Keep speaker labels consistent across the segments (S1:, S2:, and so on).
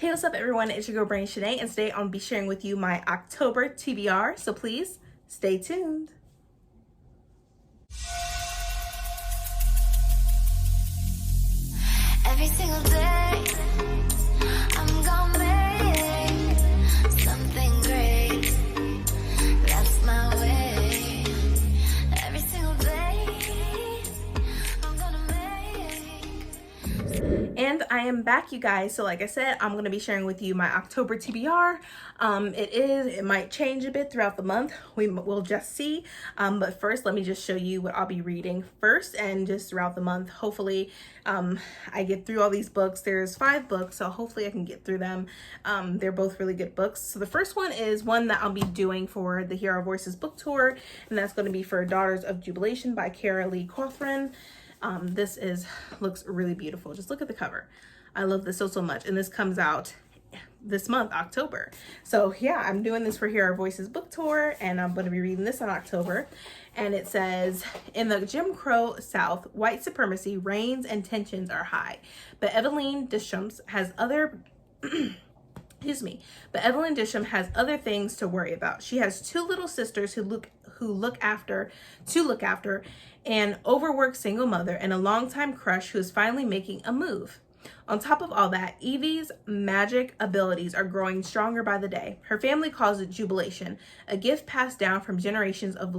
S1: Hey, what's up everyone? It's your girl Brain Shanae, and today I'll be sharing with you my October TBR, so please stay tuned.
S2: Every single day, I'm gonna make something great. That's my way. Every single day, I'm gonna make.
S1: And I am back, you guys. So like I said, I'm going to be sharing with you my October TBR. It might change a bit throughout the month. We'll just see. But first, let me just show you what I'll be reading first and just throughout the month. Hopefully, I get through all these books. There's 5 books, so hopefully I can get through them. They're both really good books. So the first one is one that I'll be doing for the Hear Our Voices book tour, and that's going to be for Daughters of Jubilation by Kara Lee Cothran. This looks really beautiful. Just look at the cover. I love this so much. And this comes out this month, October. So yeah, I'm doing this for Hear Our Voices book tour, and I'm going to be reading this in October. And it says, in the Jim Crow South, white supremacy reigns and tensions are high. But Evelyn Disham has other But Evelyn Disham has other things to worry about. She has 2 little sisters who look after an overworked single mother and a longtime crush who is finally making a move. On top of all that, Evie's magic abilities are growing stronger by the day. Her family calls it Jubilation, a gift passed down from generations of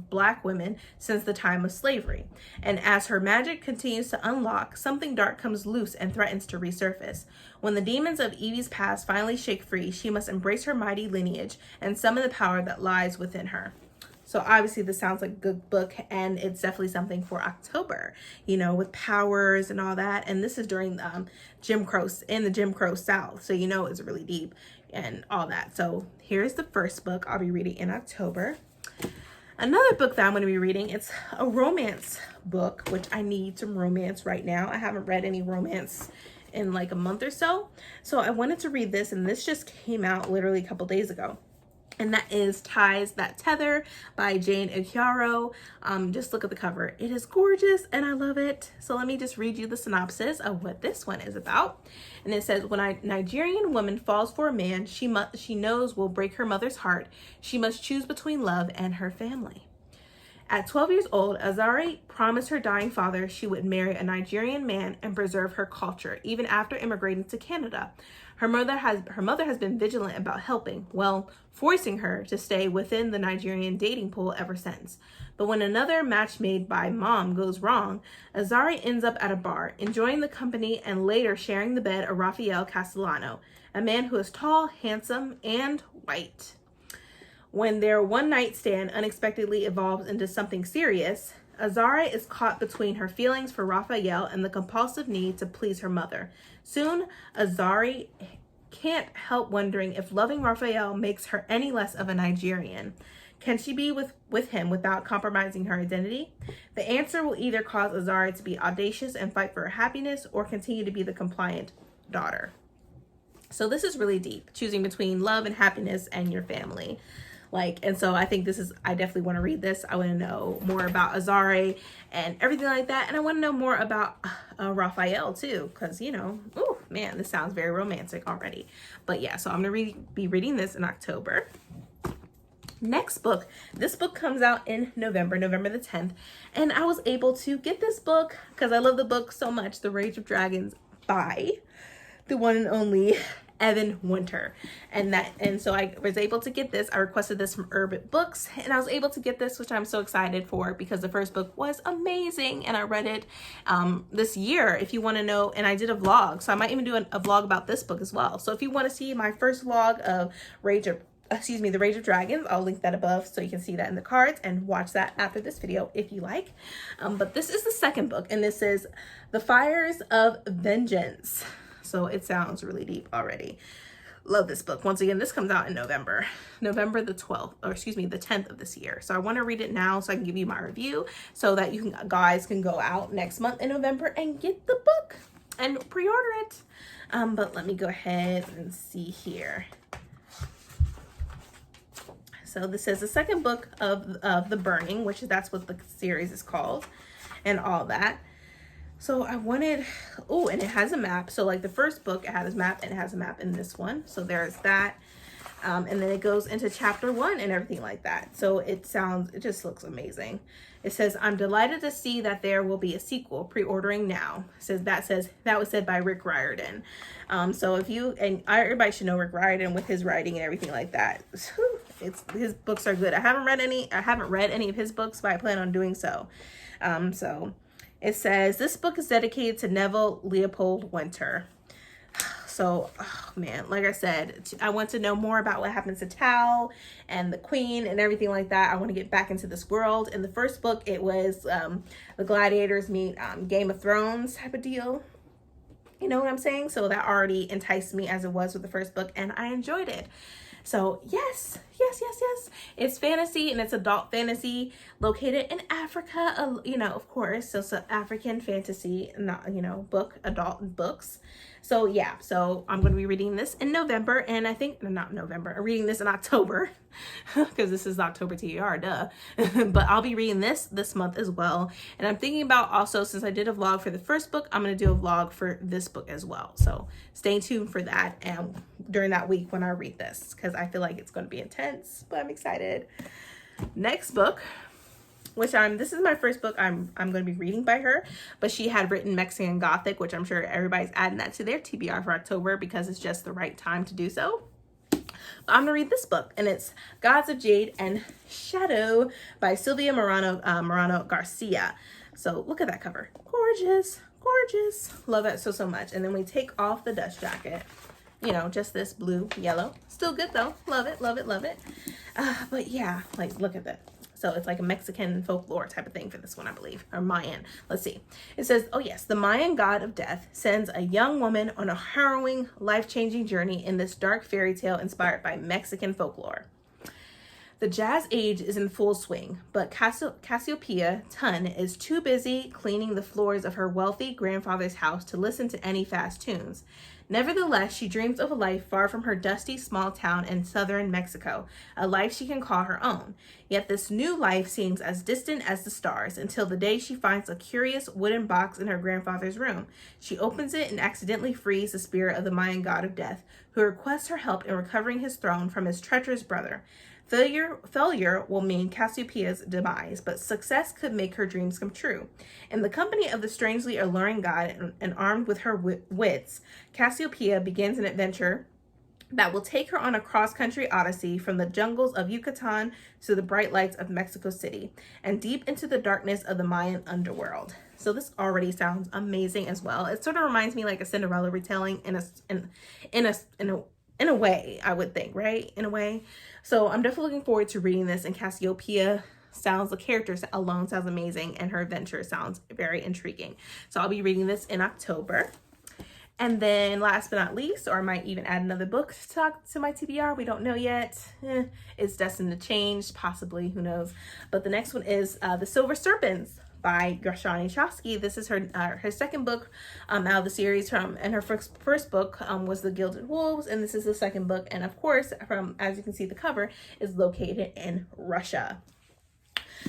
S1: Black women since the time of slavery. And as her magic continues to unlock, something dark comes loose and threatens to resurface. When the demons of Evie's past finally shake free, she must embrace her mighty lineage and summon the power that lies within her. So obviously this sounds like a good book, and it's definitely something for October, you know, with powers and all that. And this is during Jim Crow South. So, you know, it's really deep and all that. So here's the first book I'll be reading in October. Another book that I'm going to be reading, it's a romance book, which I need some romance right now. I haven't read any romance in like a month or so. So I wanted to read this, and this just came out literally a couple days ago. And that is Ties That Tether by Jade. Just look at the cover. It is gorgeous and I love it. So let me just read you the synopsis of what this one is about. And it says, when a Nigerian woman falls for a man she knows will break her mother's heart, she must choose between love and her family. At 12 years old, Azari promised her dying father she would marry a Nigerian man and preserve her culture, even after immigrating to Canada. Her mother has been vigilant about forcing her to stay within the Nigerian dating pool ever since. But when another match made by mom goes wrong, Azari ends up at a bar, enjoying the company and later sharing the bed of Rafael Castellano, a man who is tall, handsome, and white. When their one-night stand unexpectedly evolves into something serious, Azari is caught between her feelings for Raphael and the compulsive need to please her mother. Soon, Azari can't help wondering if loving Raphael makes her any less of a Nigerian. Can she be with him without compromising her identity? The answer will either cause Azari to be audacious and fight for her happiness, or continue to be the compliant daughter. So this is really deep, choosing between love and happiness and your family. And so I think I definitely want to read this. I want to know more about Azari and everything like that. And I want to know more about Raphael too, because, you know, oh man, this sounds very romantic already. But yeah, so I'm going to be reading this in October. Next book, this book comes out in November the 10th. And I was able to get this book because I love the book so much, The Rage of Dragons by the one and only Evan Winter. And so I was able to get this. I requested this from Urban Books, and I was able to get this, which I'm so excited for because the first book was amazing and I read it this year. If you want to know, and I did a vlog, so I might even do a vlog about this book as well. So if you want to see my first vlog of The Rage of Dragons, I'll link that above so you can see that in the cards and watch that after this video if you like. But this is the second book, and this is The Fires of Vengeance. So it sounds really deep already. Love this book. Once again, this comes out in November the 10th of this year. So I want to read it now so I can give you my review so that you guys can go out next month in November and get the book and pre-order it. But let me go ahead and see here. So this is the second book of The Burning, that's what the series is called and all that. So I wanted, oh, and it has a map. So like the first book, it has a map, and it has a map in this one. So there's that. And then it goes into chapter 1 and everything like that. So it just looks amazing. It says, I'm delighted to see that there will be a sequel, pre-ordering now. That was said by Rick Riordan. So everybody should know Rick Riordan with his writing and everything like that. His books are good. I haven't read any of his books, but I plan on doing so. So it says, this book is dedicated to Neville Leopold Winter. So, oh man, like I said, I want to know more about what happens to Tal and the Queen and everything like that. I want to get back into this world. In the first book, it was the gladiators meet Game of Thrones type of deal. You know what I'm saying? So that already enticed me as it was with the first book, and I enjoyed it. So yes. It's fantasy, and it's adult fantasy located in Africa, of course. So it's an African fantasy, not, adult books. So yeah, so I'm going to be reading this in November, and I think, not November, I'm reading this in October, because this is October TBR, duh. But I'll be reading this month as well. And I'm thinking about also, since I did a vlog for the first book, I'm going to do a vlog for this book as well. So stay tuned for that, and during that week when I read this, because I feel like it's going to be intense, but I'm excited. Next book, this is my first book I'm going to be reading by her, but she had written Mexican Gothic, which I'm sure everybody's adding that to their TBR for October because it's just the right time to do so. But I'm going to read this book, and it's Gods of Jade and Shadow by Sylvia Morano Garcia. So look at that cover. Gorgeous. Love it so much. And then we take off the dust jacket. Just this blue, yellow. Still good though. Love it. But yeah, like look at that. So it's like a Mexican folklore type of thing for this one, I believe, or Mayan. Let's see. It says, oh yes, the Mayan god of death sends a young woman on a harrowing, life-changing journey in this dark fairy tale inspired by Mexican folklore. The jazz age is in full swing, but Cassiopeia Tun is too busy cleaning the floors of her wealthy grandfather's house to listen to any fast tunes. Nevertheless, she dreams of a life far from her dusty small town in southern Mexico, a life she can call her own. Yet this new life seems as distant as the stars until the day she finds a curious wooden box in her grandfather's room. She opens it and accidentally frees the spirit of the Mayan god of death, who requests her help in recovering his throne from his treacherous brother. Failure will mean Cassiopeia's demise, but success could make her dreams come true. In the company of the strangely alluring god and armed with her wits, Cassiopeia begins an adventure that will take her on a cross-country odyssey from the jungles of Yucatan to the bright lights of Mexico City and deep into the darkness of the Mayan underworld. So this already sounds amazing as well. It sort of reminds me like a Cinderella retelling in a way, I would think, right? In a way. So I'm definitely looking forward to reading this, and Cassiopeia the character alone sounds amazing, and her adventure sounds very intriguing. So I'll be reading this in October. And then last but not least, or I might even add another book to my TBR. We don't know yet. It's destined to change, possibly, who knows. But the next one is The Silver Serpents by Shani Chosky. This is her second book out of the series, and her first book was The Gilded Wolves, and this is the second book, and of course, as you can see the cover, is located in Russia.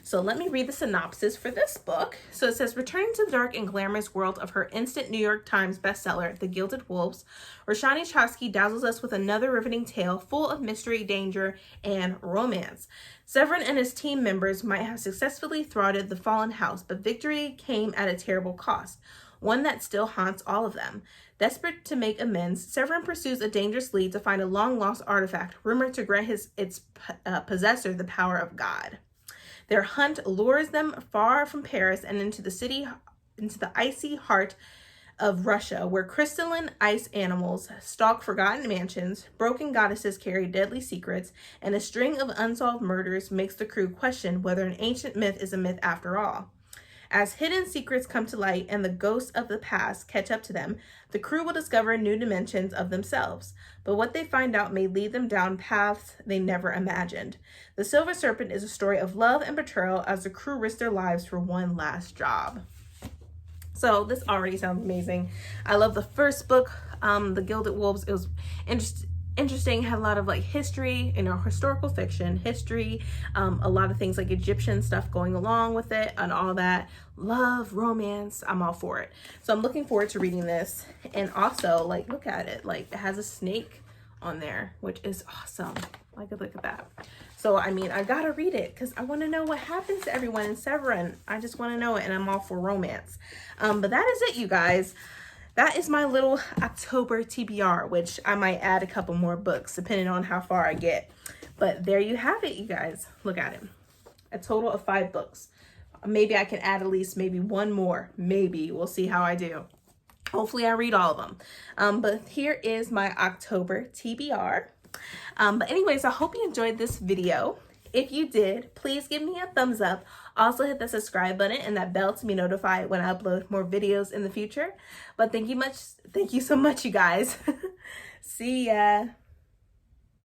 S1: So let me read the synopsis for this book. So it says, returning to the dark and glamorous world of her instant New York Times bestseller, The Gilded Wolves, Roshani Chosky dazzles us with another riveting tale full of mystery, danger, and romance. Severin and his team members might have successfully thwarted the fallen house, but victory came at a terrible cost, one that still haunts all of them. Desperate to make amends, Severin pursues a dangerous lead to find a long-lost artifact, rumored to grant its possessor the power of God. Their hunt lures them far from Paris and into the icy heart of Russia, where crystalline ice animals stalk forgotten mansions, broken goddesses carry deadly secrets, and a string of unsolved murders makes the crew question whether an ancient myth is a myth after all. As hidden secrets come to light and the ghosts of the past catch up to them, the crew will discover new dimensions of themselves. But what they find out may lead them down paths they never imagined. The Silver Serpent is a story of love and betrayal as the crew risk their lives for one last job. So this already sounds amazing. I love the first book, The Gilded Wolves. It was interesting. Had a lot of like history, you know, historical fiction, history, a lot of things like Egyptian stuff going along with it and all that. Love, romance, I'm all for it. So I'm looking forward to reading this. And also, like, look at it. Like, it has a snake on there, which is awesome. Like, look at that. So, I mean, I gotta read it because I want to know what happens to everyone in Severin. I just want to know it, and I'm all for romance. But that is it, you guys. That is my little October TBR, which I might add a couple more books depending on how far I get. But there you have it, you guys. Look at it. A total of 5 books. Maybe I can add at least maybe one more. Maybe. We'll see how I do. Hopefully I read all of them. But here is my October TBR. But anyways, I hope you enjoyed this video. If you did, please give me a thumbs up. Also hit the subscribe button and that bell to be notified when I upload more videos in the future. But thank you so much, you guys. See ya.